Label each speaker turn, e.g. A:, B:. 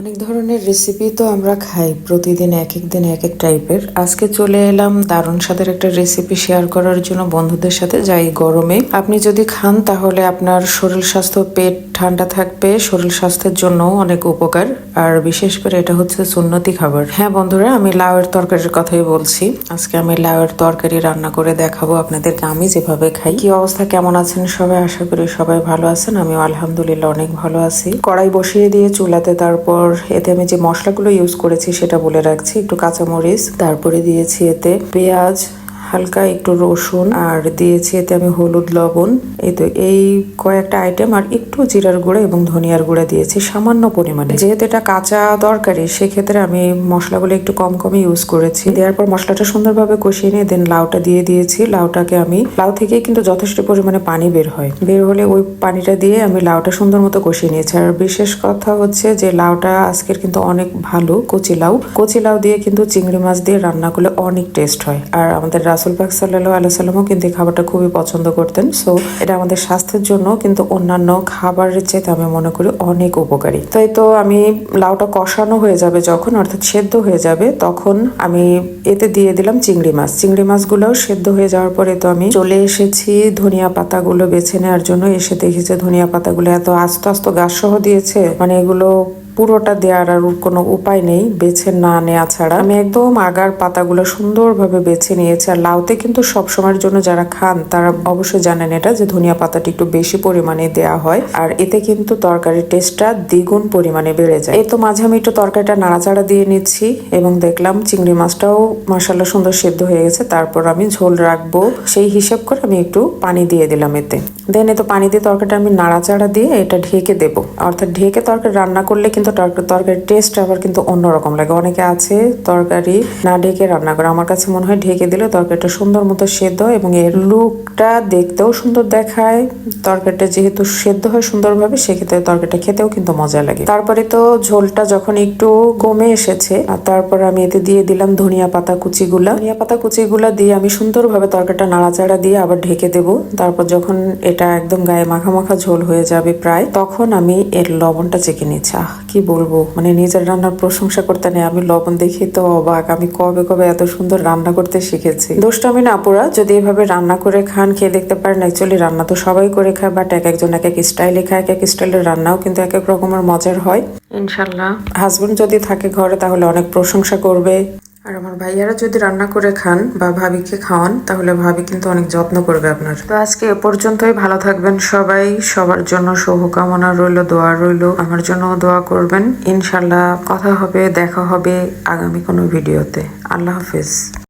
A: অনেক ধরনের রেসিপি তো আমরা খাই প্রতিদিন, এক এক দিন এক এক টাইপের। আজকে চলে এলাম দারুণ স্বাদের একটা রেসিপি শেয়ার করার জন্য বন্ধুদের সাথে। যাই গরমে আপনি যদি খান তাহলে আপনার শরীর স্বাস্থ্য, পেট ঠান্ডা থাকবে, শরীর স্বাস্থ্যের জন্য অনেক উপকার। আর বিশেষ করে এটা হচ্ছে সুন্নতি খাবার। হ্যাঁ বন্ধুরা, আমি লাউয়ের তরকারির কথাই বলছি। আজকে আমি লাউয়ের তরকারি রান্না করে দেখাবো আপনাদেরকে আমি যেভাবে খাই। কি অবস্থা, কেমন আছেন সবাই? আশা করি সবাই ভালো আছেন। আমিও আলহামদুলিল্লাহ অনেক ভালো আছি। কড়াই বসিয়ে দিয়ে চুলাতে, তারপর এতে আমি যে মশলাগুলো ইউজ করেছি সেটা বলে রাখছি। একটু কাঁচামরিচ, তারপরে দিয়েছি এতে পেঁয়াজ, হালকা একটু রসুন, আর দিয়েছি এতে আমি হলুদ, লবণ। এই কয়েকটা আইটেম, আর একটু জিরার গুঁড়া এবং ধনিয়ার গুঁড়া দিয়েছি সামান্য পরিমাণে। যেহেতু এটা কাঁচা তরকারি, সেক্ষেত্রে আমি মশলাগুলো একটু কম কমই ইউজ করেছি। দেওয়ার পর মশলাটা সুন্দরভাবে কষিয়ে নিয়ে দেন লাউটা দিয়ে দিয়েছি। লাউটাকে আমি, লাউ থেকে কিন্তু যথেষ্ট পরিমাণে পানি বের হয়, বের হলে ওই পানিটা দিয়ে আমি লাউটা সুন্দর মতো কষিয়ে নিয়েছি। আর বিশেষ কথা হচ্ছে যে লাউটা আজকের কিন্তু অনেক ভালো, কচি লাউ দিয়ে কিন্তু চিংড়ি মাছ দিয়ে রান্না করলে অনেক টেস্ট হয়। আর আমাদের রাসূল পাক সাল্লাল্লাহু আলাইহি সাল্লামও কিন্তু এই খাবারটা খুবই পছন্দ করতেন। সো এটা আমাদের স্বাস্থ্যের জন্য কিন্তু অন্যান্য খাবারের চাইতে আমি মনে করি অনেক উপকারী। তাই তো আমি লাউটা কষানো হয়ে যাবে যখন, অর্থাৎ সেদ্ধ হয়ে যাবে, তখন আমি এতে দিয়ে দিলাম চিংড়ি মাছ। চিংড়ি মাছগুলোও সেদ্ধ হয়ে যাওয়ার পরে তো আমি চলে এসেছি ধনিয়া পাতাগুলো বেছে নেওয়ার জন্য। এসে দেখেছি ধনিয়া পাতাগুলো এত আস্ত আস্ত গাছ সহ দিয়েছে, মানে এগুলো পুরোটা দেওয়ার আর কোনো উপায় নেই বেছে না নেওয়া ছাড়া। আমি একদম আগার পাতাগুলো সুন্দরভাবে বেছে নিয়েছি। আর লাউতে কিন্তু সবসময়ের জন্য যারা খান তারা অবশ্যই জানেন এটা, যে ধনিয়া পাতাটি একটু বেশি পরিমাণে দেওয়া হয়, আর এতে কিন্তু তরকারির টেস্টটা দ্বিগুণ পরিমাণে বেড়ে যায়। এই তো মাঝে আমি একটু তরকারিটা নাড়াচাড়া দিয়ে নিচ্ছি এবং দেখলাম চিংড়ি মাছটাও মাশাআল্লাহ সুন্দর সেদ্ধ হয়ে গেছে। তারপর আমি ঝোল রাখবো সেই হিসাব করে আমি একটু পানি দিয়ে দিলাম এতে। দেন এতো পানি দিয়ে তরকারিটা আমি নাড়াচাড়া দিয়ে এটা ঢেকে দেবো। অর্থাৎ ঢেকে তরকারি রান্না করলে কিন্তু তরকারির টেস্ট আবার কিন্তু অন্যরকম লাগে। অনেকে আছে তরকারি না ঢেকে রান্না করে, আমার কাছে মনে হয় ঢেকে দিলে তরকারিটা সুন্দর মতো সেদ্ধ হয় এবং এর লুকটা দেখতেও সুন্দর দেখায়। তরকারিটা যেহেতু সেদ্ধ হয় সুন্দরভাবে, সেক্ষেত্রে তরকারিটা খেতেও কিন্তু মজা লাগে। তারপরে তো ঝোলটা যখন একটু কমে এসেছে, আর তারপর আমি এতে দিয়ে দিলাম ধনিয়া পাতা কুচিগুলা দিয়ে আমি সুন্দরভাবে তরকারিটা নাড়াচাড়া দিয়ে আবার ঢেকে দেবো। তারপর যখন এটা একদম গায়ে মাখা মাখা ঝোল হয়ে যাবে প্রায়, তখন আমি এর লবণটা চেখে নিচ্ছি। কি বলবো, মানে নিজের রান্নার প্রশংসা করতে নেই, আমি লবণ দেখি তো অবাক। আমি কবে কবে এত সুন্দর রান্না করতে শিখেছি। দোষটা না আপুরা, যদি এভাবে রান্না করে খান, খেয়ে দেখতে পারেন। অ্যাকচুয়ালি রান্না তো সবাই করে খায়, বাট এক একজন এক এক স্টাইলে খায়, এক এক স্টাইলের রান্নাও কিন্তু এক এক রকমের মজার হয়। ইনশাল্লাহ হাজবেন্ড যদি থাকে ঘরে তাহলে অনেক প্রশংসা করবে। আর আমার ভাইয়ারা যদি রান্না করে খান বা ভাবিকে খাওয়ান, তাহলে ভাবি কিন্তু অনেক যত্ন করবে আপনার। তো আজকে এ পর্যন্তই। ভালো থাকবেন সবাই, সবার জন্য শুভকামনা রইল, দোয়া রইল, আমার জন্য দোয়া করবেন। ইনশাল্লাহ কথা হবে, দেখা হবে আগামী কোনো ভিডিওতে। আল্লাহ হাফেজ।